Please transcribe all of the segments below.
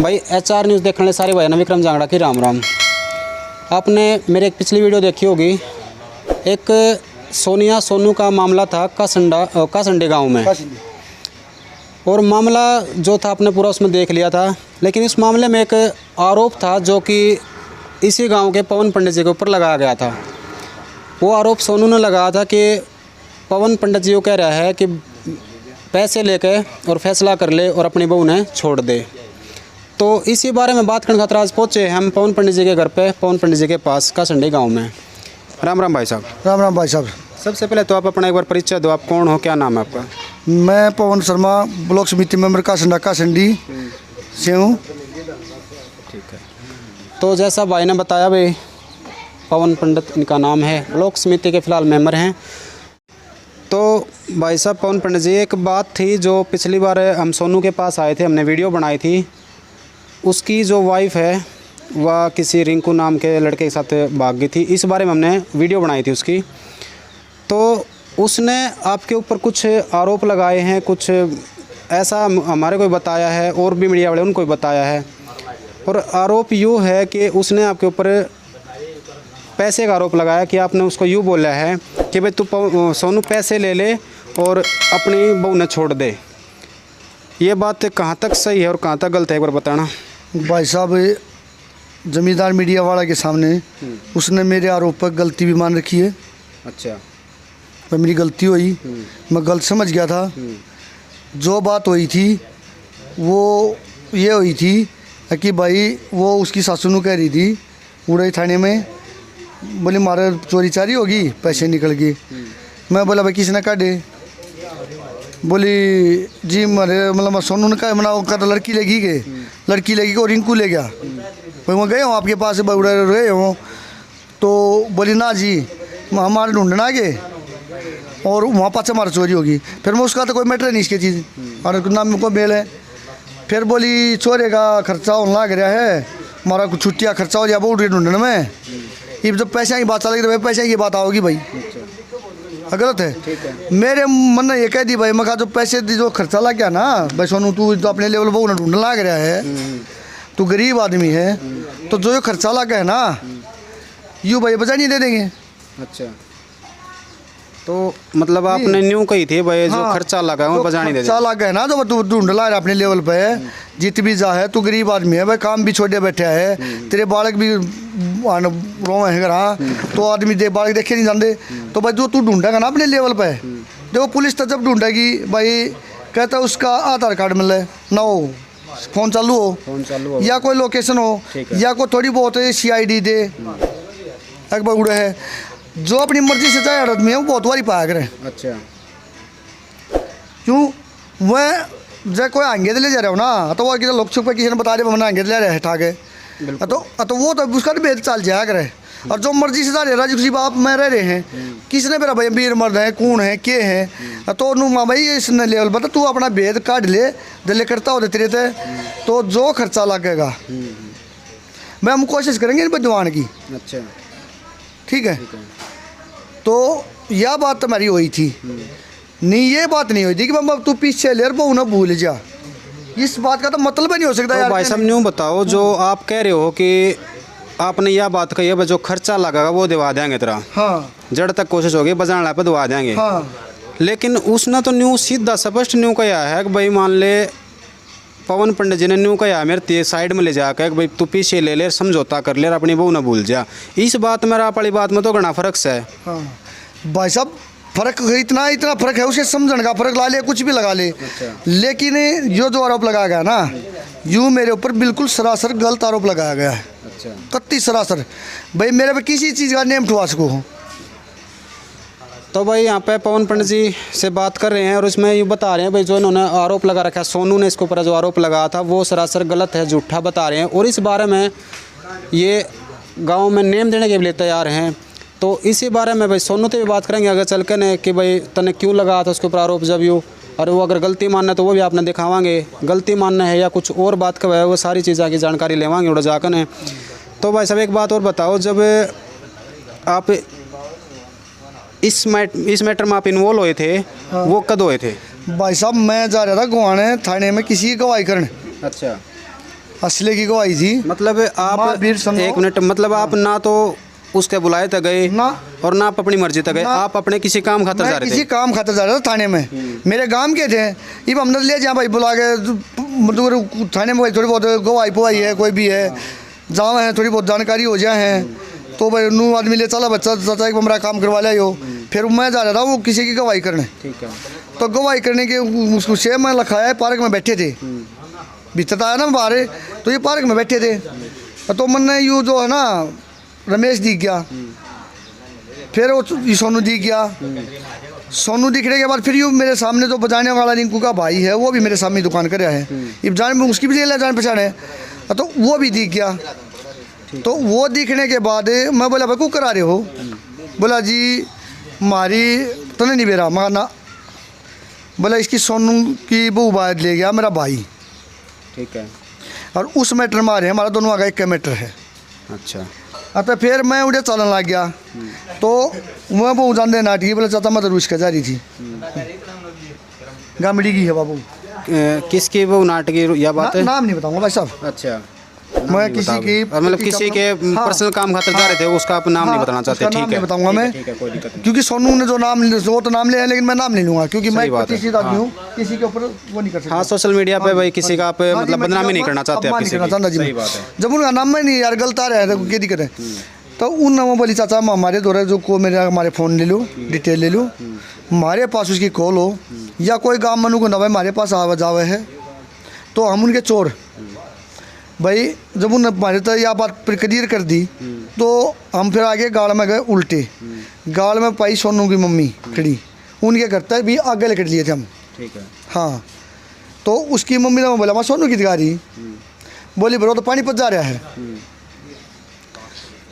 भाई HR news देखने वाले सारे भाई ना विक्रम जांगड़ा की राम राम। आपने मेरे एक पिछली वीडियो देखी होगी, एक सोनिया सोनू का मामला था कासंडे गांव में, और मामला जो था आपने पूरा उसमें देख लिया था। लेकिन इस मामले में एक आरोप था जो कि इसी गांव के पवन पंडित जी के ऊपर लगाया गया था। वो आरोप सोनू ने लगाया था कि पवन पंडित जी वो कह रहा है कि पैसे लेके और फैसला कर ले और अपनी बहू ने छोड़ दे। तो इसी बारे में बात करने खातिर आज पहुँचे हम पवन पंडित जी के घर पे, पवन पंडित जी के पास कासंडी गांव में। राम राम भाई साहब। राम राम भाई साहब। सबसे पहले तो आप अपना एक बार परिचय दो, आप कौन हो, क्या नाम है आपका? मैं पवन शर्मा, ब्लॉक समिति मेंबर कासंडी से हूँ। ठीक है। तो जैसा भाई ने बताया, भाई पवन पंडित इनका नाम है, ब्लॉक समिति के फ़िलहाल मेंबर हैं। तो भाई साहब पवन पंडित जी, एक बात थी जो पिछली बार हम सोनू के पास आए थे, हमने वीडियो बनाई थी। उसकी जो वाइफ है वह किसी रिंकू नाम के लड़के के साथ भाग गई थी, इस बारे में हमने वीडियो बनाई थी उसकी। तो उसने आपके ऊपर कुछ आरोप लगाए हैं, कुछ ऐसा हमारे को बताया है और भी मीडिया वाले उनको भी बताया है। और आरोप यूँ है कि उसने आपके ऊपर पैसे का आरोप लगाया कि आपने उसको यूँ बोला है कि भाई तू सोनू पैसे ले ले और अपनी बहू ने छोड़ दे। ये बात कहाँ तक सही है और कहाँ तक गलत है, एक बार बताना। भाई साहब, जमींदार मीडिया वाला के सामने उसने मेरे आरोप पर गलती भी मान रखी है। अच्छा। तो मेरी गलती हुई, मैं गलत समझ गया था। जो बात हुई थी वो ये हुई थी कि भाई वो उसकी सासू कह रही थी उड़ई थाने में, बोली मारे चोरी चारी होगी, पैसे निकल गए। मैं बोला भाई किसने काटे? बोली जी मारे मतलब सोनू ने कहा मना कर लड़की लेगी के, लड़की लेगी को रिंकू ले गया। भाई मैं गए हूँ आपके पास उड़े रहे हूँ, तो बोली ना जी हमारे ढूंढना आगे और वहाँ पास हमारा चोरी होगी। फिर मैं उसका तो कोई मैटर नहीं इसकी चीज़, और नाम को मेल है। फिर बोली चोरे का खर्चा होने लग रहा है, हमारा कुछ छुट्टियाँ खर्चा हो जाए बहुत ढूंढने में। ये जब पैसे की बात चलेगी तो भाई पैसे की बात आओगी भाई, गलत है। मेरे मन ने ये कह दी भाई, मैं कहा जो पैसे जो खर्चा लग गया ना भाई सोनू, तू जो अपने लेवल पर ढूंढने लग रहा है, तू गरीब आदमी है, तो जो खर्चा लग गया है ना यूँ भाई बचा नहीं दे देंगे। अच्छा। तो मतलब आपने न्यू कही थी भाई जो खर्चा लगा है वो बचा नहीं दे देंगे। खर्चा लग गया ना जो तू ढूंढ ला अपने लेवल पे, जित भी जा है, तू गरीब आदमी है भाई, काम भी छोड़े बैठे है, तेरे बालक भी रोवे है हाँ, तो आदमी बालक देखे नहीं जाते, तो भाई जो तू ढूंढेगा ना अपने लेवल पे, देखो पुलिस तो जब ढूंढेगी भाई कहता है उसका आधार कार्ड मिले ना हो, फोन चालू हो या कोई लोकेशन हो या कोई थोड़ी बहुत CID दे एक बार उड़े है, जो अपनी मर्जी से चाहे आदमी है वो बहुत बारी पाया करे। अच्छा। क्यों वह जब कोई आगे ले जा रहे हो ना, तो वो किसी लोग छुप किसी ने बता रहे मैंने आगे ले रहे है ठाके, तो वो तो उसका भी बेद चाल जाया करे। और जो मर्जी से जा रहे राजी खुशी बाप में रह रहे हैं, किसने मेरा भाई अमीर मर्द है कौन है के है, तो माँ भाई इसने लेवल बता तू अपना भेद काट ले दिले करता हो तेरे थे, तो जो खर्चा लगेगा मैं हम कोशिश करेंगे इन पर दिवान की। अच्छा। ठीक है। तो यह बात तुम्हारी हुई थी नहीं, ये बात नहीं हुई थी कि बाबा तू पीछे ले वो ना भूल जा, इस बात का तो मतलब ही नहीं हो सकता। तो यार भाई साहब न्यू बताओ, जो आप कह रहे हो कि आपने यह बात कही है जो खर्चा लगेगा वो दिवा देंगे तेरा, हाँ जड़ तक कोशिश होगी बजाने पे दिवा देंगे, हाँ। लेकिन उसने तो न्यू सीधा स्पष्ट न्यू कहा है कि भाई मान ले पवन पंडित जी ने न्यू कहा मेरे साइड में ले जाकर भाई तू पीछे ले ले, समझौता कर ले और अपनी बहू ना भूल जा। इस बात में आप वाली बात में तो घना फर्क है। हाँ भाई साहब, फर्क इतना फर्क है, उसे समझने का फर्क ला ले कुछ भी लगा ले। अच्छा। लेकिन जो आरोप लगाया गया ना यूँ मेरे ऊपर बिल्कुल सरासर गलत आरोप लगाया गया है। अच्छा। कत्ती सरासर भाई मेरे पे किसी चीज़ का नेम ठुआ सको। तो भाई यहाँ पे पवन पंडित जी से बात कर रहे हैं और उसमें ये बता रहे हैं भाई जो इन्होंने आरोप लगा रखा है, सोनू ने इसके ऊपर जो आरोप लगाया था वो सरासर गलत है, झूठा बता रहे हैं, और इस बारे में ये गांव में नेम देने के लिए तैयार हैं। तो इसी बारे में भाई सोनू से भी बात करेंगे आगे चल के ने कि भाई तने क्यों लगाया था उसके ऊपर आरोप जब यूँ, और वो अगर गलती मानना है तो वो भी आपने दिखावांगे, गलती मानना है या कुछ और बात का है वो सारी चीज़ की जानकारी लेवांगे उड़ा जाकर ने। तो भाई साहब एक बात और बताओ, जब आप इस मैटर में आप इन्वॉल्व हुए थे, हाँ। वो कब हुए थे? भाई साहब मैं जा रहा था गुआने थाने में किसी की गवाही करने। अच्छा। असले की गवाही थी। मतलब आप महावीर समूह- एक मिनट, मतलब आप ना तो उसके बुलाए तक गए ना और ना आप अपनी मर्जी तक गए, ना। आप अपने किसी काम खातर जा मैं रहे किसी थे। काम खातर जा रहा था थाने में, मेरे गांव के थे। अब हमने ले जाए भाई बुला के, मतलब थाने में भाई थोड़ी बहुत गवाही पुवाई है, कोई भी है जावा है, थोड़ी बहुत जानकारी हो जाए है तो भाई नू आदमी ले चला बच्चा चाचा एक मेरा काम करवा लिया हो। फिर मैं जा रहा था वो किसी की गवाही करने, ठीक है। तो गवाही करने के उसको से मैं लिखाया है, पार्क में बैठे थे, भीतर आया ना बाहर, तो ये पार्क में बैठे थे। तो मैंने यूँ जो है ना रमेश दिख गया, फिर वो सोनू दिख गया। सोनू दिखने के बाद फिर यूँ मेरे सामने जो बजाने वाला रिंकू का भाई है वो भी मेरे सामने दुकान कर रहा है, अब जान में उसकी भी जान पहचान है, तो वो भी दिख गया। तो वो दिखने के बाद मैं बोला भाई को करा रहे हो, बोला जी मारी तो नहीं बेरा माना, बोला इसकी सोनू की बहू बाद ले गया मेरा भाई, ठीक है। और उस मैटर मारे हमारा दोनों आगे एक मैटर है। अच्छा, तो फिर मैं उड़े चलन लग गया, तो मैं बहु जानते नाटकी, बोले चाचा मैं तो रुस के जा रही थी, गामड़ी की है बाबू। किसकी वो नाटकी या बात है? नाम नहीं बताऊंगा भाई साहब। अच्छा, मैं किसी की मतलब किसी के पर्सनल काम खातर जा रहे थे, उसका आप नाम नहीं बताना चाहते, ठीक है, बताऊंगा मैं, ठीक है, कोई दिक्कत नहीं। क्योंकि सोनू ने जो नाम वो तो नाम लिया है, लेकिन मैं नाम नहीं लूंगा क्योंकि मैं सही बात है। किसी आदमी हूँ, किसी के ऊपर वो नहीं कर सकता। हाँ, सोशल मीडिया पे भाई किसी का आप हाँ जी, मतलब मैं बदनामी नहीं करना चाहते आप अपमान किसी नहीं करना की। चाहता जी सही मैं। बात है। जब उनका नाम में नहीं यार गलत आ रहा है तो क्या दिक्कत है। तो उन नामों बोली चाचा हमारे द्वारा जो को मेरा हमारे फ़ोन ले लो, डिटेल ले लो, हमारे पास उसकी कॉल हो या कोई गाँव मनु को ना भाई हमारे पास आवा जावे है, तो हम उनके चोर भाई। जब उन हमारे तो यह बात क्लियर कर दी तो हम फिर आगे गाड़ में गए उल्टे, गाड़ में पाई सोनू की मम्मी खड़ी, उनके घर तक भी आगे लेकर लिए थे हम, ठीक है। हाँ। तो उसकी मम्मी ने बोला मैं सोनू की दिगारी, बोली बरो तो पानी पच जा रहा है,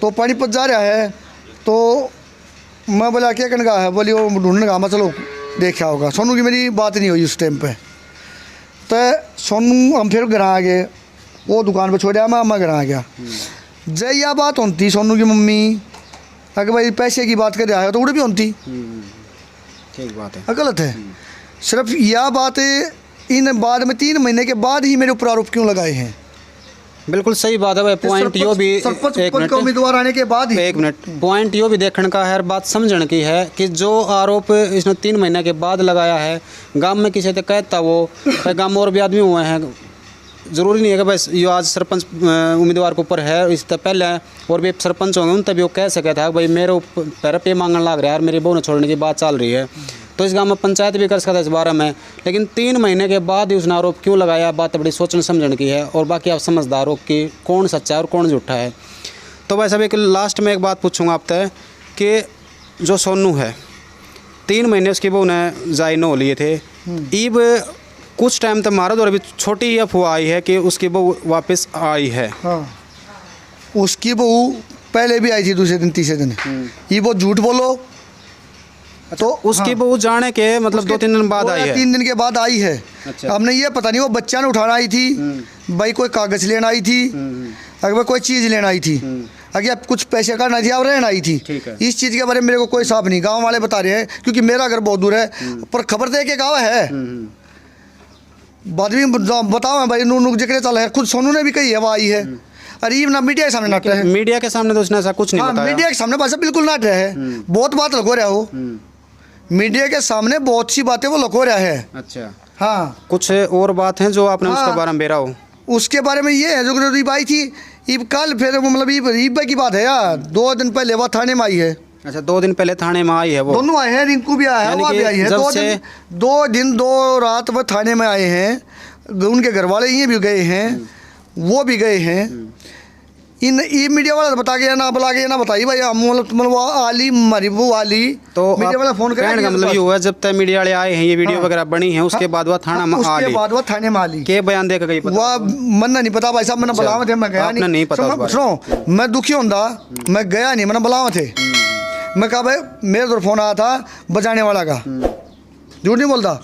तो पानी पच जा रहा है, तो मैं बोला क्या करने का है, बोली वो ढूंढने का, मैं चलो देखा होगा। सोनू की मेरी बात नहीं हुई उस टाइम पे, तो सोनू हम फिर घर आ गए, वो दुकान पे छोड़ा मैं घर आ गया। जय यह बात होती सोनू की मम्मी अगर भाई पैसे की बात कर रहा है तो उड़ भी होती, ठीक बात है। गलत है। सिर्फ यह बात इन बाद में 3 महीने के बाद ही मेरे ऊपर आरोप क्यों लगाए हैं? बिल्कुल सही बात है भाई, पॉइंट यो भी सरपंच एक पद मिनट का उम्मीदवार आने के बाद ही, एक मिनट, पॉइंट यो भी देखने का है, बात समझने की है कि जो आरोप इसने 3 महीने के बाद लगाया है, गांव में किसी से कहता वो गांव में और भी आदमी हुए हैं, ज़रूरी नहीं है कि बस ये आज सरपंच उम्मीदवार के ऊपर है, इससे पहले और भी सरपंच होंगे उन तभी वो कह सके था भाई मेरे ऊपर पे मांगने लग रहा है यार, मेरी बहू ने छोड़ने की बात चल रही है, तो इस गांव में पंचायत भी कर सकता है इस बारे में। लेकिन 3 महीने के बाद ही उसने आरोप क्यों लगाया, बात बड़ी सोचने समझने की है, और बाकी आप समझदार हो कि कौन सच्चा है और कौन झूठा है। तो भाई साहब एक लास्ट में एक बात पूछूंगा आपसे कि जो सोनू है 3 महीने उसकी बहू ने जाई नो लिए थे, ईब कुछ टाइम तक मारा और अभी छोटी अफवाह आई है कि उसकी बहू वापस आई है। हाँ उसकी बहू पहले भी आई थी, दूसरे दिन तीसरे दिन, ये वो झूठ बोलो तो उसकी बहू जाने के मतलब 2-3 दिन बाद आई है, 3 दिन के बाद आई है। अच्छा। हमने ये पता नहीं वो बच्चा ने उठाना आई थी, भाई कोई कागज लेना आई थी, अगर कोई चीज़ लेना आई थी, अगर कुछ पैसे करना थी और रहना आई थी, ठीक है। इस चीज़ के बारे में मेरे को कोई साफ नहीं, गांव वाले बता रहे हैं क्योंकि मेरा घर बहुत दूर है, पर खबर दे के गाँव है बाद में बताओ भाई नू जिक्र चल है, खुद सोनू ने भी कही है वो आई है, अरे ये ना मीडिया के सामने नाट रहे हैं, मीडिया के सामने तो उसने ऐसा कुछ नहीं हाँ बताया। मीडिया के सामने भाई साहब बिल्कुल नाट रहे हैं, बहुत बात लगा रहा हो, मीडिया के सामने बहुत सी बातें वो लुको रहा है। अच्छा, हाँ कुछ और बात है जो आपने हाँ। उसके बारे में बेरा हो? उसके बारे में ये है जो रीब आई थी, ईब कल फिर वो मतलब ईब की बात है यार, 2 दिन पहले वो थाने में आई है। अच्छा, 2 दिन पहले थाने में आई है वो? दोनों आए हैं, रिंकू भी आया है, यानी वो कि भी आई है। जब 2 दिन 2 रात वो थाने में आए हैं, उनके घर वाले ये भी गए हैं, वो भी गए हैं। इन ये मीडिया वाला बता के ना बुला के ना बताइए भाई, हम मतलब वो आली हमारी वो आली तो मीडिया वाला फोन कहने का मतलब ये हुआ जब तक मीडिया वाले आए हैं, ये वीडियो वगैरह बनी है, उसके बाद वो थाना में आ उसके ली, बाद वो थाने में आ ली। के बयान देकर गई? वह मन नहीं पता भाई साहब, मैंने बुलावा थे, मैं गया आपने नहीं पता उस बारे? सुनो मैं दुखी होंदा, मैं गया नहीं, मैंने बुलावा थे, मैं कहा भाई मेरे तो फोन आया था बजाने वाला का, झूठ नहीं बोलता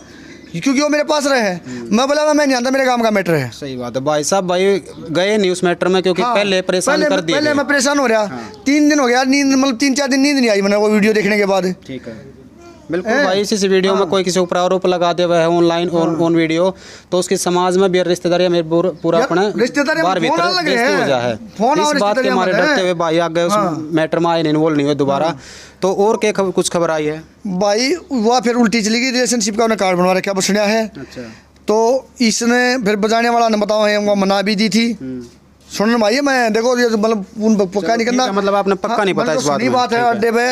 क्योंकि वो मेरे पास रहे हैं, मैं बोला मैं नहीं आता, मेरे काम का मैटर है। सही बात है भाई साहब, भाई गए नहीं उस मैटर में क्योंकि हाँ, पहले परेशान कर दिए। पहले मैं परेशान हो रहा, 3 दिन हो गया, नींद मतलब 3-4 दिन नींद नहीं आई मैंने वो वीडियो देखने के बाद। ठीक है, बिल्कुल भाई, इसी वीडियो में कोई किसी ऊपर आरोप लगा दे हुआ है ऑनलाइन ऑन वीडियो, तो उसकी समाज में भी रिश्तेदारी में पूरा अपना बार भीतर बेइज्जती हो जा है। इस बात के मारे डरते हुए भाई आगे उस मैटर में आए, इन्वॉल्व नहीं हुए दोबारा। तो और क्या कुछ खबर आई है भाई? वह फिर उल्टी चली गई, रिलेशनशिप का उन्हें कार्ड बनवा रखा बसनिया है। अच्छा। तो इसने फिर बजाने वाला ने बताओ है वो मना भी दी थी। सुनने में आई है, मैं देखो ये मतलब पक्का नहीं करना, मतलब आपने पक्का नहीं पता इस बात में? बात है अड्डे पे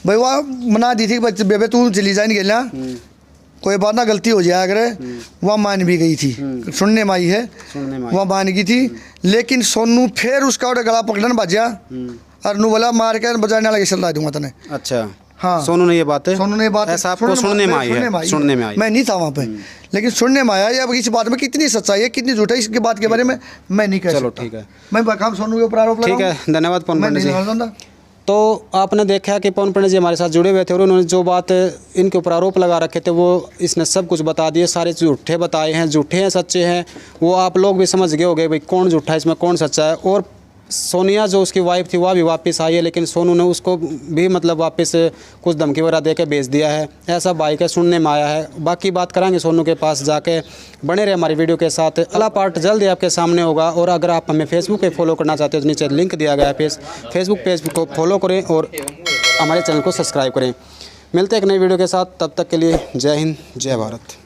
भाई वह मना दी थी बच्चे बेबे तू चली जाए नहीं गेला, कोई बात ना गलती हो जाए अगर। वह मान भी गई थी, सुनने में आई है वह मान गई थी। लेकिन सोनू फिर उसका गला पकड़ने बजा और नू बोला मार के बजाने वाला सलाह दूंगा तने। अच्छा। हाँ, सोनू ने ये बात है, सोनू ने बात ऐसा आपको सुनने में आई है? सुनने में आई, मैं नहीं था वहाँ पे, लेकिन सुनने में आया। अब इस बात में कितनी सच्चाई है कितनी झूठ है इसके बात के बारे में मैं नहीं कह सकता। चलो ठीक है, मैं बकाम सोनू के ऊपर आरोप लगाऊं। ठीक है, धन्यवाद पवन पंडित जी। जी। तो आपने देखा कि पवन पंडित जी हमारे साथ जुड़े हुए थे और उन्होंने जो बात इनके ऊपर आरोप लगा रखे थे वो इसने सब कुछ बता दिए, सारे झूठे बताए हैं, झूठे हैं सच्चे हैं वो आप लोग भी समझ गए होंगे भाई कौन झूठा है इसमें कौन सच्चा है। और सोनिया जो उसकी वाइफ थी वह भी वापस आई है, लेकिन सोनू ने उसको भी मतलब वापस कुछ धमकी वगैरह दे के भेज दिया है, ऐसा भाई के सुनने में आया है। बाकी बात करांगे सोनू के पास जाके, बने रहे हमारी वीडियो के साथ। अगला पार्ट जल्द ही आपके सामने होगा। और अगर आप हमें फेसबुक पे फॉलो करना चाहते हो तो नीचे लिंक दिया गया है, फेसबुक पेज को फॉलो करें और हमारे चैनल को सब्सक्राइब करें। मिलते हैं एक नई वीडियो के साथ, तब तक के लिए जय हिंद जय भारत।